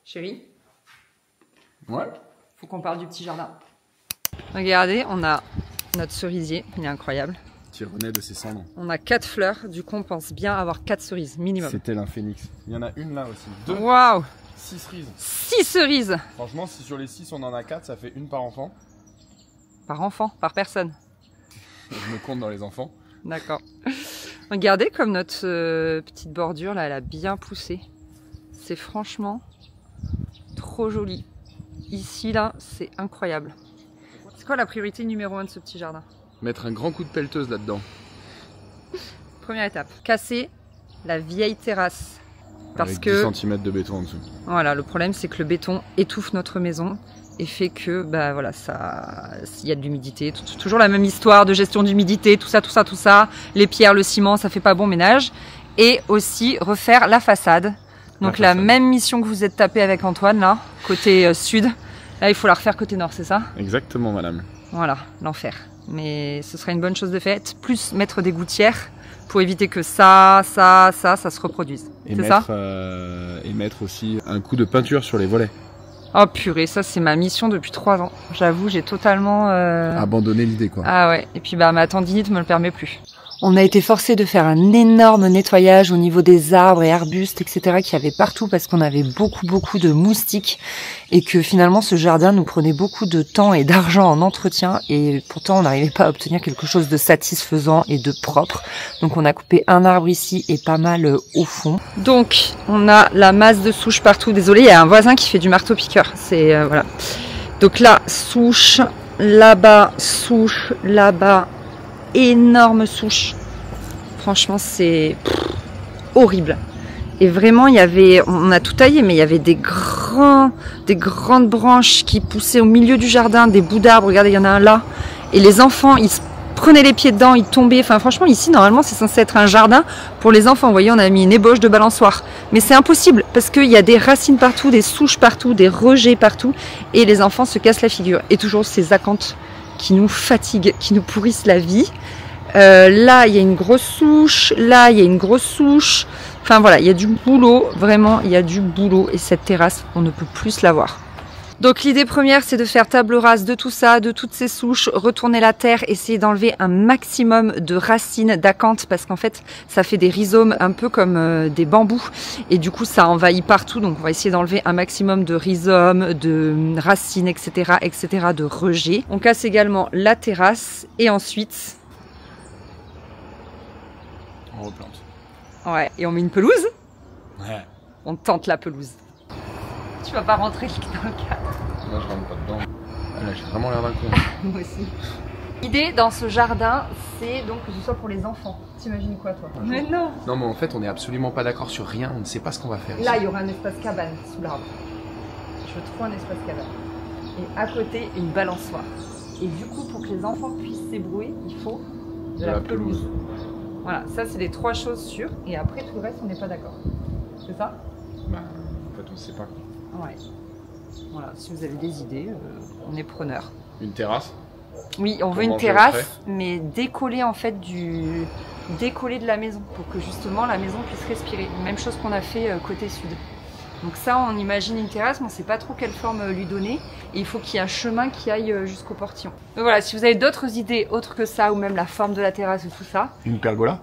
Chérie? Ouais. Faut qu'on parle du petit jardin. Regardez, on a notre cerisier, il est incroyable. Qui renaît de ses cendres. On a 4 fleurs, du coup on pense bien avoir 4 cerises minimum. C'est tel un phénix. Il y en a une là aussi. 2. Waouh! 6 cerises. 6 cerises! Franchement, si sur les 6 on en a 4, ça fait une par enfant. Par enfant, par personne. Je me compte dans les enfants. D'accord. Regardez comme notre petite bordure là, elle a bien poussé. C'est franchement trop joli. Ici là, c'est incroyable. C'est quoi la priorité numéro 1 de ce petit jardin? Mettre un grand coup de pelleteuse là-dedans. Première étape, casser la vieille terrasse. Parce avec que 10 cm de béton en dessous. Voilà, le problème c'est que le béton étouffe notre maison et fait que bah voilà, ça, il y a de l'humidité, toujours la même histoire de gestion d'humidité, tout ça, les pierres, le ciment, ça fait pas bon ménage. Et aussi refaire la façade. Donc la même mission que vous êtes tapé avec Antoine là, côté sud. Là il faut la refaire côté nord, c'est ça? Exactement, madame. Voilà, l'enfer. Mais ce serait une bonne chose de faite, plus mettre des gouttières pour éviter que ça se reproduise. C'est ça? Et mettre aussi un coup de peinture sur les volets. Oh purée, ça c'est ma mission depuis 3 ans. J'avoue, j'ai totalement... abandonné l'idée quoi. Ah ouais, et puis bah ma tendinite me le permet plus. On a été forcé de faire un énorme nettoyage au niveau des arbres et arbustes, etc. qu'il y avait partout parce qu'on avait beaucoup de moustiques et que finalement ce jardin nous prenait beaucoup de temps et d'argent en entretien et pourtant on n'arrivait pas à obtenir quelque chose de satisfaisant et de propre. Donc on a coupé un arbre ici et pas mal au fond. Donc on a la masse de souches partout. Désolé, il y a un voisin qui fait du marteau-piqueur. C'est voilà. Donc là, souche, là-bas, souche, là-bas. Énorme souche. Franchement, c'est horrible. Et vraiment, on a tout taillé, mais il y avait des grandes branches qui poussaient au milieu du jardin, des bouts d'arbres. Regardez, il y en a un là. Et les enfants, ils se prenaient les pieds dedans, ils tombaient. Enfin, franchement, ici, normalement, c'est censé être un jardin pour les enfants. Vous voyez, on a mis une ébauche de balançoire. Mais c'est impossible parce qu'il y a des racines partout, des souches partout, des rejets partout. Et les enfants se cassent la figure. Et toujours ces acanthes qui nous fatiguent, qui nous pourrissent la vie. Là, il y a une grosse souche. Là, il y a une grosse souche. Enfin voilà, il y a du boulot. Vraiment, il y a du boulot. Et cette terrasse, on ne peut plus la voir. Donc l'idée première, c'est de faire table rase de tout ça, de toutes ces souches, retourner la terre, essayer d'enlever un maximum de racines d'acanthes parce qu'en fait, ça fait des rhizomes un peu comme des bambous et du coup, ça envahit partout. Donc on va essayer d'enlever un maximum de rhizomes, de racines, etc., de rejets. On casse également la terrasse et ensuite... on replante. Ouais, et on met une pelouse. Ouais. On tente la pelouse. Tu vas pas rentrer dans le cadre. Moi je rentre pas dedans. Ah, là j'ai vraiment l'air d'un con. Moi aussi. L'idée dans ce jardin, c'est donc que ce soit pour les enfants. T'imagines quoi toi? Mais non. Non mais en fait on est absolument pas d'accord sur rien, on ne sait pas ce qu'on va faire. Là il y aura un espace cabane sous l'arbre. Je veux trop un espace cabane. Et à côté une balançoire. Et du coup pour que les enfants puissent s'ébrouer, il faut de la pelouse. Voilà, ça c'est les 3 choses sûres. Et après tout le reste on n'est pas d'accord. C'est ça? Bah en fait on sait pas. Ouais. Voilà, si vous avez des idées, on est preneur. Une terrasse? Oui, on veut une terrasse, mais décollée en fait décollée de la maison pour que justement la maison puisse respirer. Même chose qu'on a fait côté sud. Donc ça, on imagine une terrasse, mais on ne sait pas trop quelle forme lui donner. Et il faut qu'il y ait un chemin qui aille jusqu'au portillon. Donc voilà, si vous avez d'autres idées autres que ça, ou même la forme de la terrasse ou tout ça. Une pergola?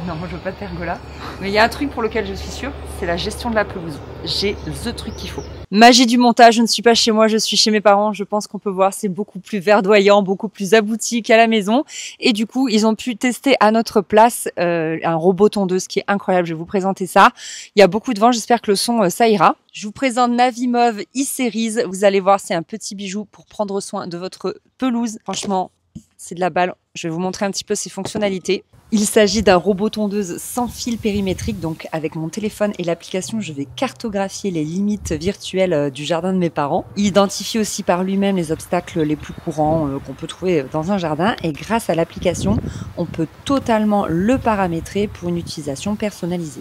Non, moi je veux pas de pergola. Mais il y a un truc pour lequel je suis sûre, c'est la gestion de la pelouse. J'ai the truc qu'il faut. Magie du montage, je ne suis pas chez moi, je suis chez mes parents. Je pense qu'on peut voir, c'est beaucoup plus verdoyant, beaucoup plus abouti qu'à la maison. Et du coup, ils ont pu tester à notre place un robot tondeuse qui est incroyable. Je vais vous présenter ça. Il y a beaucoup de vent, j'espère que le son, ça ira. Je vous présente Navimove e-Series. Vous allez voir, c'est un petit bijou pour prendre soin de votre pelouse. Franchement, c'est de la balle. Je vais vous montrer un petit peu ses fonctionnalités. Il s'agit d'un robot tondeuse sans fil périmétrique, donc avec mon téléphone et l'application, je vais cartographier les limites virtuelles du jardin de mes parents. Il identifie aussi par lui-même les obstacles les plus courants qu'on peut trouver dans un jardin et grâce à l'application, on peut totalement le paramétrer pour une utilisation personnalisée.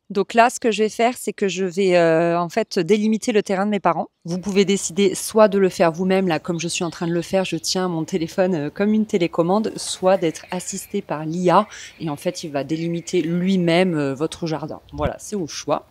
Donc là, ce que je vais faire, c'est que je vais en fait délimiter le terrain de mes parents. Vous pouvez décider soit de le faire vous-même, là comme je suis en train de le faire, je tiens mon téléphone comme une télécommande, soit d'être assisté par l'IA et en fait il va délimiter lui-même votre jardin. Voilà, c'est au choix.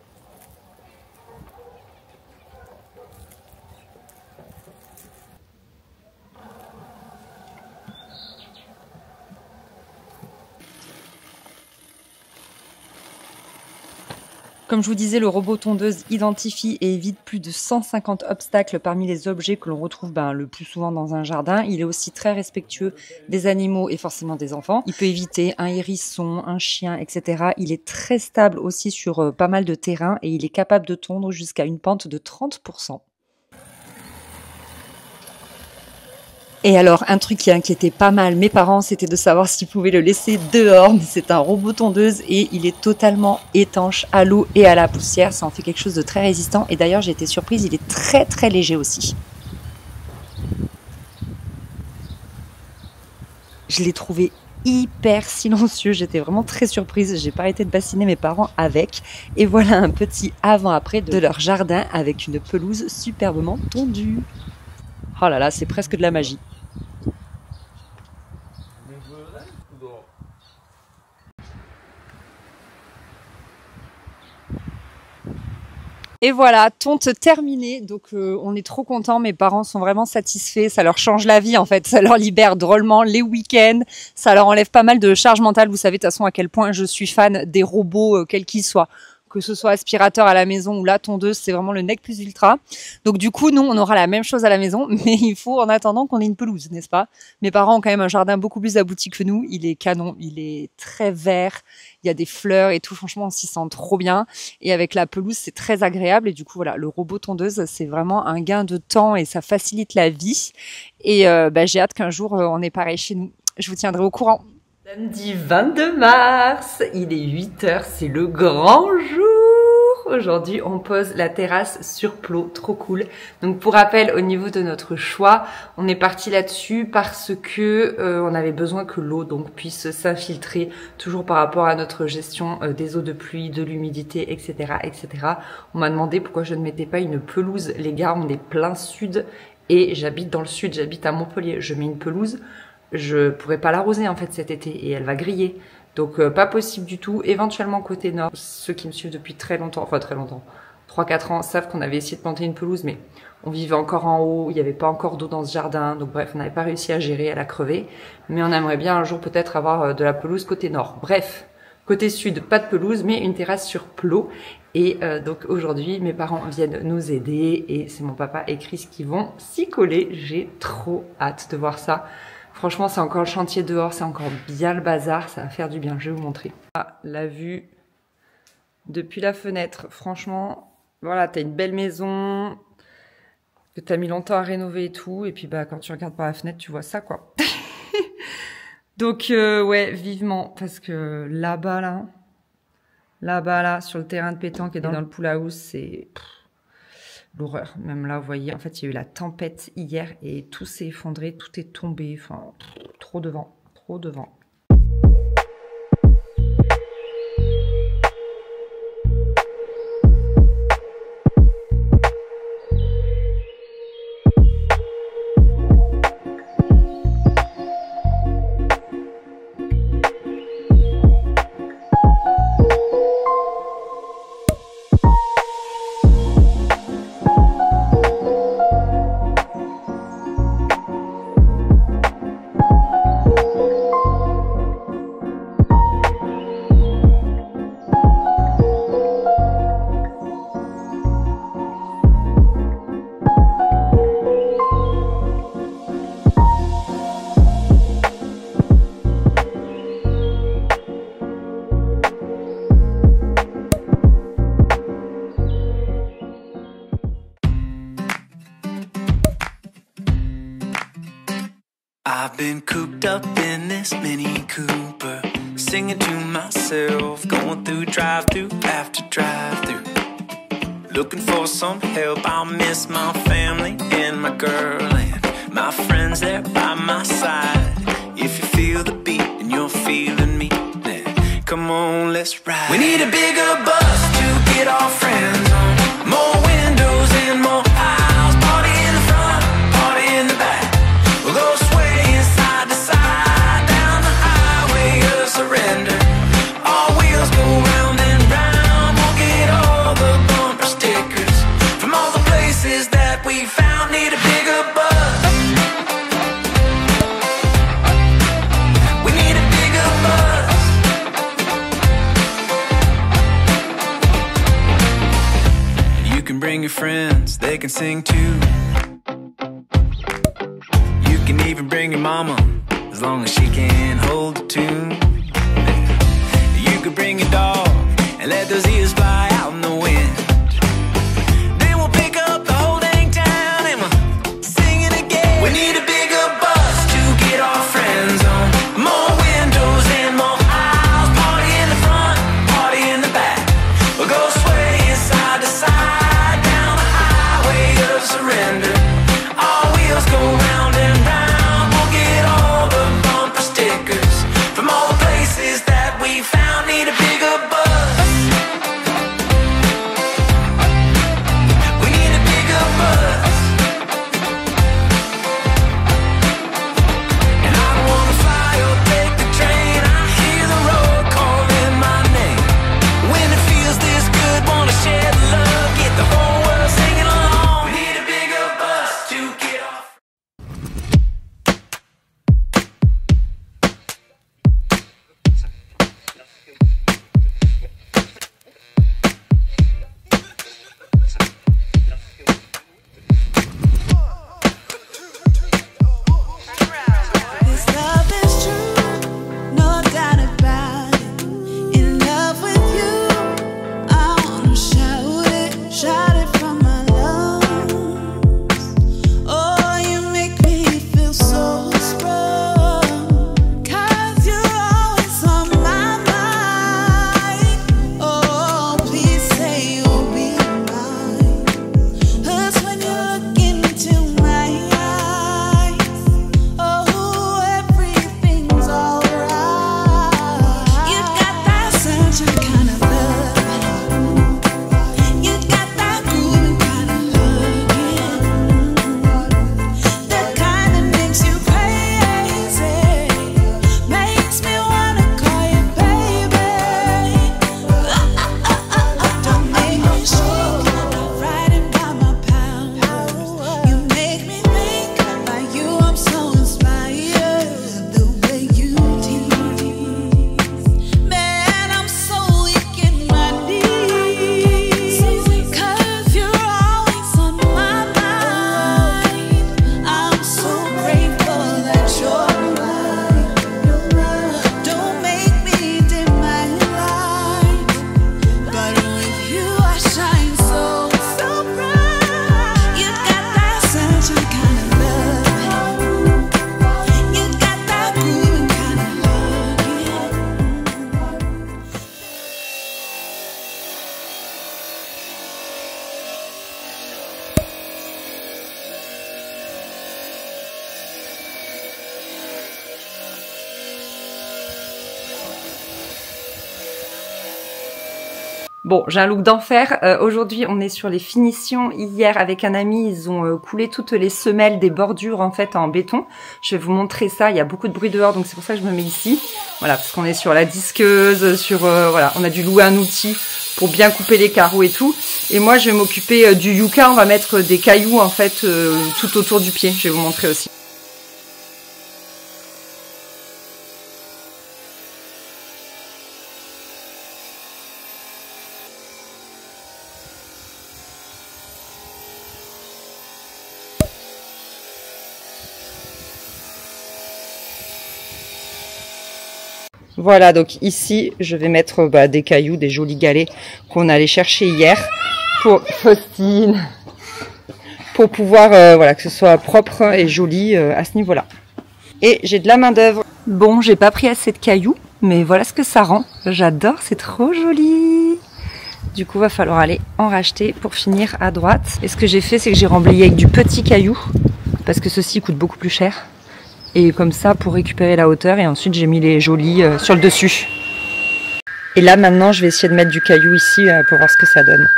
Comme je vous disais, le robot tondeuse identifie et évite plus de 150 obstacles parmi les objets que l'on retrouve le plus souvent dans un jardin. Il est aussi très respectueux des animaux et forcément des enfants. Il peut éviter un hérisson, un chien, etc. Il est très stable aussi sur pas mal de terrain et il est capable de tondre jusqu'à une pente de 30%. Et alors, un truc qui inquiétait pas mal mes parents, c'était de savoir s'ils pouvaient le laisser dehors. Mais c'est un robot tondeuse et il est totalement étanche à l'eau et à la poussière. Ça en fait quelque chose de très résistant. Et d'ailleurs, j'ai été surprise, il est très très léger aussi. Je l'ai trouvé hyper silencieux. J'étais vraiment très surprise. J'ai pas arrêté de bassiner mes parents avec. Et voilà un petit avant-après de leur jardin avec une pelouse superbement tondue. Oh là là, c'est presque de la magie. Et voilà, tonte terminée. Donc on est trop contents, mes parents sont vraiment satisfaits, ça leur change la vie en fait, ça leur libère drôlement les week-ends, ça leur enlève pas mal de charge mentale. Vous savez de toute façon à quel point je suis fan des robots, quels qu'ils soient. Que ce soit aspirateur à la maison ou la tondeuse, c'est vraiment le nec plus ultra. Donc du coup, nous, on aura la même chose à la maison, mais il faut en attendant qu'on ait une pelouse, n'est-ce pas? Mes parents ont quand même un jardin beaucoup plus abouti que nous. Il est canon, il est très vert, il y a des fleurs et tout. Franchement, on s'y sent trop bien. Et avec la pelouse, c'est très agréable. Et du coup, voilà, le robot tondeuse, c'est vraiment un gain de temps et ça facilite la vie. Et j'ai hâte qu'un jour, on ait pareil chez nous. Je vous tiendrai au courant. Samedi 22 mars, il est 8h, c'est le grand jour. Aujourd'hui, on pose la terrasse sur plot, trop cool. Donc pour rappel, au niveau de notre choix, on est parti là-dessus parce que on avait besoin que l'eau donc puisse s'infiltrer, toujours par rapport à notre gestion des eaux de pluie, de l'humidité, etc., etc. On m'a demandé pourquoi je ne mettais pas une pelouse. Les gars, on est plein sud et j'habite dans le sud, j'habite à Montpellier. Je mets une pelouse. Je pourrais pas l'arroser en fait cet été et elle va griller. Donc pas possible du tout. Éventuellement côté nord, ceux qui me suivent depuis très longtemps, 3-4 ans, savent qu'on avait essayé de planter une pelouse, mais on vivait encore en haut, il n'y avait pas encore d'eau dans ce jardin, donc bref, on n'avait pas réussi à gérer, elle a crevé. Mais on aimerait bien un jour peut-être avoir de la pelouse côté nord. Bref, côté sud, pas de pelouse, mais une terrasse sur plot. Et donc aujourd'hui, mes parents viennent nous aider et c'est mon papa et Chris qui vont s'y coller. J'ai trop hâte de voir ça. Franchement, c'est encore le chantier dehors, c'est encore bien le bazar, ça va faire du bien, je vais vous montrer. Ah, la vue depuis la fenêtre, franchement, voilà, t'as une belle maison, que t'as mis longtemps à rénover et tout, et puis quand tu regardes par la fenêtre, tu vois ça, quoi. Donc, ouais, vivement, parce que là-bas, là, sur le terrain de pétanque et dans le pool house, c'est... l'horreur. Même là, vous voyez, en fait, il y a eu la tempête hier et tout s'est effondré, tout est tombé. Enfin, trop de vent, trop de vent. I've been cooped up in this Mini Cooper, singing to myself, going through drive-through after drive-through, looking for some help. I'll miss my family and my girl and my friends there by my side. If you feel the beat and you're feeling me, then come on, let's ride. We need a bigger bus to get our friends on, more windows and more aisles, party in the front, party in the back. We'll go swaying side to side down the highway of surrender. Our wheels go round and round. We'll get all the bumper stickers from all the places that we found. Need a bigger bus. We need a bigger bus. can bring your friends, they can sing too. You can even bring your mama, as long as she can hold the tune. You could bring your dog and let those ears fly out in the wind. Then we'll pick up the whole dang town and we'll sing it again. We need a bigger bus to get our friends on. More windows and more aisles. Party in the front, party in the back. We'll go swaying side to side down the highway of surrender. Our wheels go round and round. We'll get all the bumper stickers from all the places that we found. Need a bigger bus. We need a bigger bus. And I don't wanna fly or take the train. I hear the road calling my name. When it feels this good, wanna share the love, get the whole world singing along. We need a bigger bus to get off. This love is true, no doubt about it. In love with you, I wanna shout it from my lungs. Oh, you make me feel so strong, 'cause you're always on my mind. Oh, please say you'll be mine. 'Cause when you look into my eyes, oh, everything's alright. You got that certain kind of love. You got that groovy kind of hugging. The kind that makes you crazy. Makes me wanna call you baby. Don't make me shake, not riding by my pound. You make me think, by you I'm so inspired. The way you tease, man, I'm so weak in my knees. 'Cause you're always on my mind. I'm so grateful that you're mine. Don't make me dim my light, but with you I shine so bright. You got that certain kind of love. You got that groovy kind of hugging. Bon, j'ai un look d'enfer. Aujourd'hui, on est sur les finitions. Hier, avec un ami, ils ont coulé toutes les semelles des bordures en fait en béton. Je vais vous montrer ça. Il y a beaucoup de bruit dehors, donc c'est pour ça que je me mets ici. Voilà, parce qu'on est sur la disqueuse, sur voilà, on a dû louer un outil pour bien couper les carreaux et tout. Et moi, je vais m'occuper du yucca. On va mettre des cailloux en fait tout autour du pied. Je vais vous montrer aussi. Voilà, donc ici, je vais mettre des cailloux, des jolis galets qu'on allait chercher hier pour Faustine, pour pouvoir voilà, que ce soit propre et joli à ce niveau-là. Et j'ai de la main d'œuvre. Bon, j'ai pas pris assez de cailloux, mais voilà ce que ça rend. J'adore, c'est trop joli. Du coup, va falloir aller en racheter pour finir à droite. Et ce que j'ai fait, c'est que j'ai remblayé avec du petit caillou, parce que ceci coûte beaucoup plus cher. Et comme ça pour récupérer la hauteur, et ensuite j'ai mis les jolis sur le dessus. Et là maintenant je vais essayer de mettre du caillou ici pour voir ce que ça donne.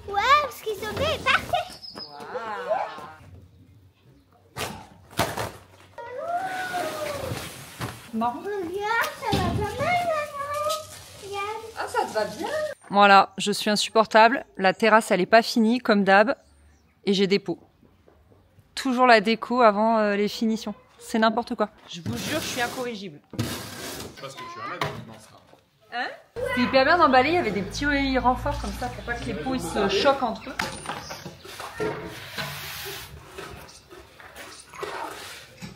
Ouais, parce qu'ils sont bien parfaits. Marron. Regarde, ça va pas mal maintenant. Regarde. Ah, ça te va bien. Voilà, je suis insupportable. La terrasse, elle est pas finie, comme d'hab. Et j'ai des pots. Toujours la déco avant les finitions. C'est n'importe quoi. Je vous jure, je suis incorrigible. Parce que tu as là dans ça. Hein? C'était hyper bien emballé, il y avait des petits renforts comme ça pour pas que les pots ils se choquent entre eux.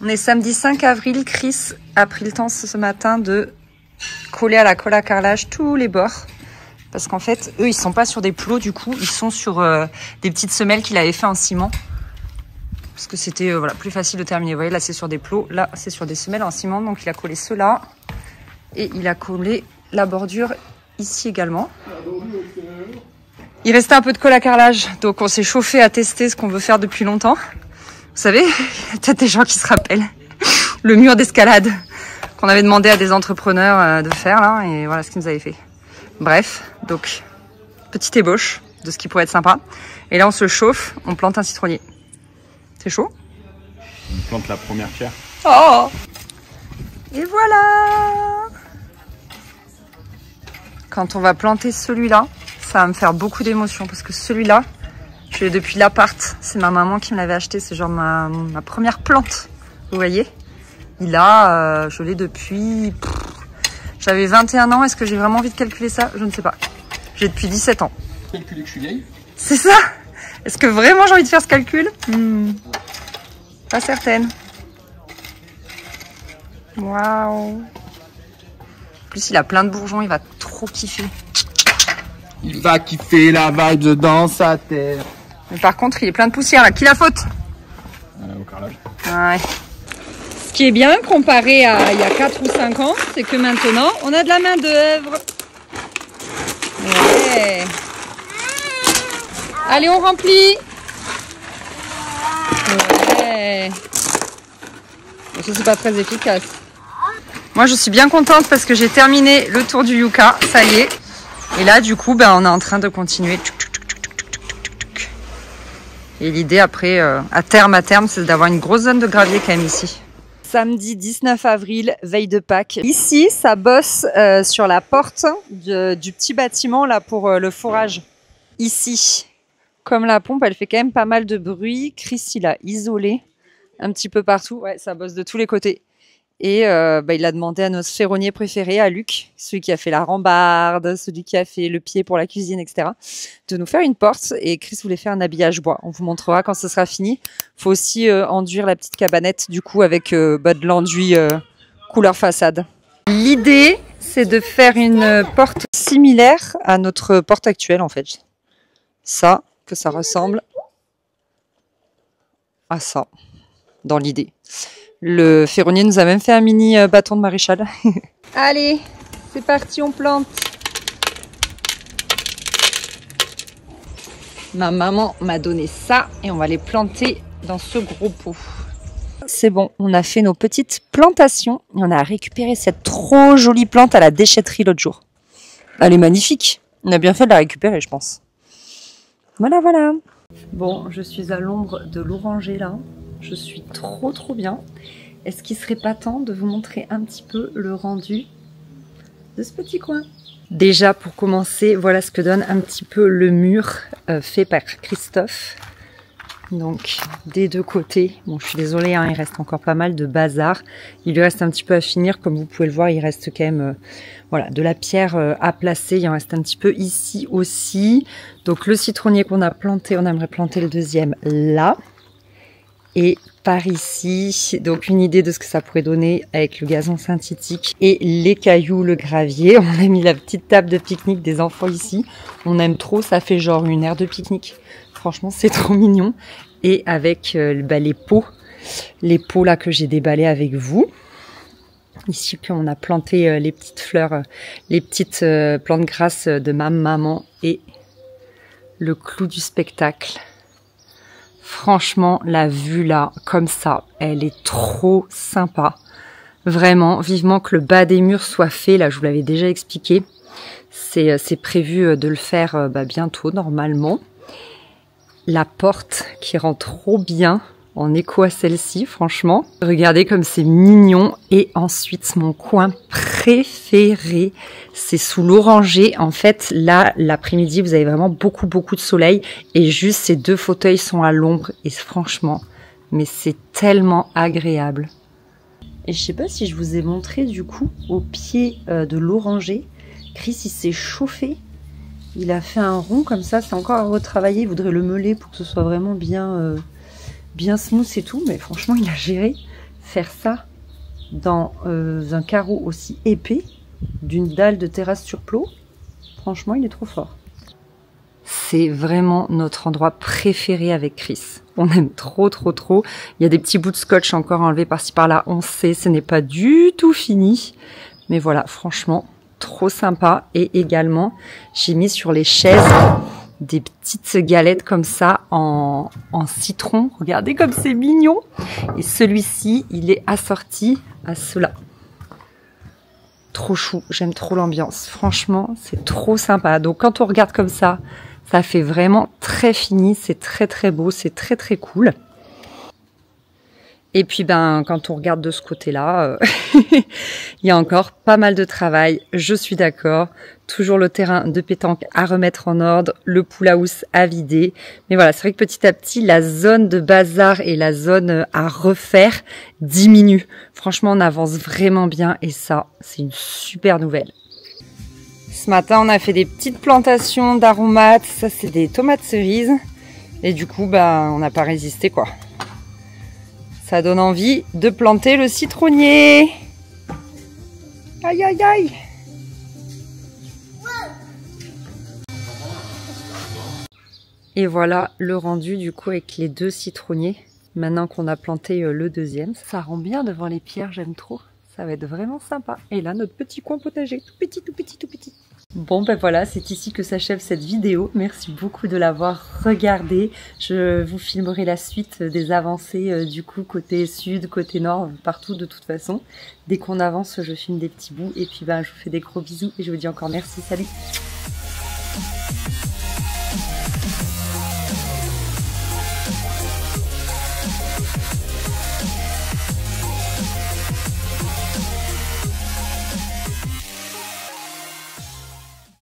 On est samedi 5 avril, Chris a pris le temps ce matin de coller à la colle à carrelage tous les bords. Parce qu'en fait, eux ils sont pas sur des plots du coup, ils sont sur des petites semelles qu'il avait fait en ciment. Parce que c'était voilà, plus facile de terminer. Vous voyez, là c'est sur des plots, là c'est sur des semelles en ciment. Donc il a collé ceux-là. Et il a collé la bordure ici également. Il restait un peu de colle à carrelage. Donc on s'est chauffé à tester ce qu'on veut faire depuis longtemps. Vous savez, il y a peut-être des gens qui se rappellent. Le mur d'escalade qu'on avait demandé à des entrepreneurs de faire là. Et voilà ce qu'ils nous avaient fait. Bref, donc petite ébauche de ce qui pourrait être sympa. Et là on se chauffe, on plante un citronnier. C'est chaud? On plante la première pierre. Oh! Et voilà! Quand on va planter celui-là, ça va me faire beaucoup d'émotions parce que celui-là, je l'ai depuis l'appart. C'est ma maman qui me l'avait acheté. C'est genre ma première plante. Vous voyez? Je l'ai depuis... J'avais 21 ans. Est-ce que j'ai vraiment envie de calculer ça? Je ne sais pas. J'ai depuis 17 ans. Calculer que je suis vieille? C'est ça? Est-ce que vraiment j'ai envie de faire ce calcul? Pas certaine. Waouh. En plus, il a plein de bourgeons, il va trop kiffer. Il va kiffer la vibe dans sa terre. Mais par contre, il est plein de poussière là. Qui la faute? Au carrelage. Ouais. Ce qui est bien comparé à il y a 4 ou 5 ans, c'est que maintenant, on a de la main d'œuvre. Ouais. Allez, on remplit. Ouais. Ça, c'est pas très efficace. Moi, je suis bien contente parce que j'ai terminé le tour du Yucca. Ça y est. Et là, du coup, on est en train de continuer. Et l'idée après, à terme, c'est d'avoir une grosse zone de gravier quand même ici. Samedi 19 avril, veille de Pâques. Ici, ça bosse sur la porte du petit bâtiment là pour le fourrage. Ici. Comme la pompe, elle fait quand même pas mal de bruit. Chris, il a isolé un petit peu partout. Ouais, ça bosse de tous les côtés. Et il a demandé à notre ferronnier préféré, à Luc, celui qui a fait la rambarde, celui qui a fait le pied pour la cuisine, etc., de nous faire une porte. Et Chris voulait faire un habillage bois. On vous montrera quand ce sera fini. Il faut aussi enduire la petite cabanette, du coup, avec de l'enduit couleur façade. L'idée, c'est de faire une porte similaire à notre porte actuelle, en fait. Ça, que ça ressemble à ça, dans l'idée. Le ferronnier nous a même fait un mini bâton de maréchal. Allez, c'est parti, on plante. Ma maman m'a donné ça et on va les planter dans ce gros pot. C'est bon, on a fait nos petites plantations et on a récupéré cette trop jolie plante à la déchetterie l'autre jour. Elle est magnifique. On a bien fait de la récupérer, je pense. Voilà, voilà. Bon, je suis à l'ombre de l'oranger là. Je suis trop bien. Est-ce qu'il serait pas temps de vous montrer un petit peu le rendu de ce petit coin? Déjà, pour commencer, voilà ce que donne un petit peu le mur fait par Christophe. Donc, des deux côtés. Bon, je suis désolée, hein, il reste encore pas mal de bazar. Il lui reste un petit peu à finir. Comme vous pouvez le voir, il reste quand même voilà, de la pierre à placer. Il en reste un petit peu ici aussi. Donc, le citronnier qu'on a planté, on aimerait planter le deuxième là. Et par ici, donc une idée de ce que ça pourrait donner avec le gazon synthétique et les cailloux, le gravier. On a mis la petite table de pique-nique des enfants ici. On aime trop, ça fait genre une aire de pique-nique. Franchement, c'est trop mignon. Et avec les pots là que j'ai déballés avec vous. Ici, on a planté les petites fleurs, les petites plantes grasses de ma maman et le clou du spectacle. Franchement, la vue là, comme ça, elle est trop sympa. Vraiment, vivement que le bas des murs soit fait. Là, je vous l'avais déjà expliqué. C'est prévu de le faire bientôt, normalement. La porte qui rend trop bien. en écho à celle-ci, franchement. Regardez comme c'est mignon. Et ensuite, mon coin préféré, c'est sous l'oranger. En fait, là, l'après-midi, vous avez vraiment beaucoup de soleil. Et juste, ces deux fauteuils sont à l'ombre. Et franchement, mais c'est tellement agréable. Et je sais pas si je vous ai montré, du coup, au pied de l'oranger, Chris, il s'est chauffé. Il a fait un rond comme ça. C'est encore à retravailler. Il voudrait le meuler pour que ce soit vraiment bien... bien smooth et tout, mais franchement il a géré faire ça dans un carreau aussi épais d'une dalle de terrasse sur plot. Franchement il est trop fort. C'est vraiment notre endroit préféré avec Chris. On aime trop. Il y a des petits bouts de scotch encore enlevés par-ci par-là. On sait, ce n'est pas du tout fini. Mais voilà, franchement, trop sympa. Et également, j'ai mis sur les chaises des petites galettes comme ça en citron. Regardez comme c'est mignon. Et celui-ci, il est assorti à cela. Trop chou, j'aime trop l'ambiance. Franchement, c'est trop sympa. Donc quand on regarde comme ça fait vraiment très fini. C'est très beau, c'est très cool. Et puis quand on regarde de ce côté-là, il y a encore pas mal de travail, je suis d'accord. Toujours le terrain de pétanque à remettre en ordre, le pool house à vider. Mais voilà, c'est vrai que petit à petit, la zone de bazar et la zone à refaire diminue. Franchement, on avance vraiment bien et ça, c'est une super nouvelle. Ce matin, on a fait des petites plantations d'aromates. Ça, c'est des tomates cerises. Et du coup, on n'a pas résisté, quoi. Ça donne envie de planter le citronnier. Aïe, aïe, aïe. Et voilà le rendu du coup avec les deux citronniers. Maintenant qu'on a planté le deuxième. Ça rend bien devant les pierres, j'aime trop. Ça va être vraiment sympa. Et là, notre petit coin potager, tout petit. Bon voilà, c'est ici que s'achève cette vidéo. Merci beaucoup de l'avoir regardée. Je vous filmerai la suite des avancées du coup côté sud, côté nord, partout de toute façon. Dès qu'on avance, je filme des petits bouts et puis je vous fais des gros bisous et je vous dis encore merci, salut.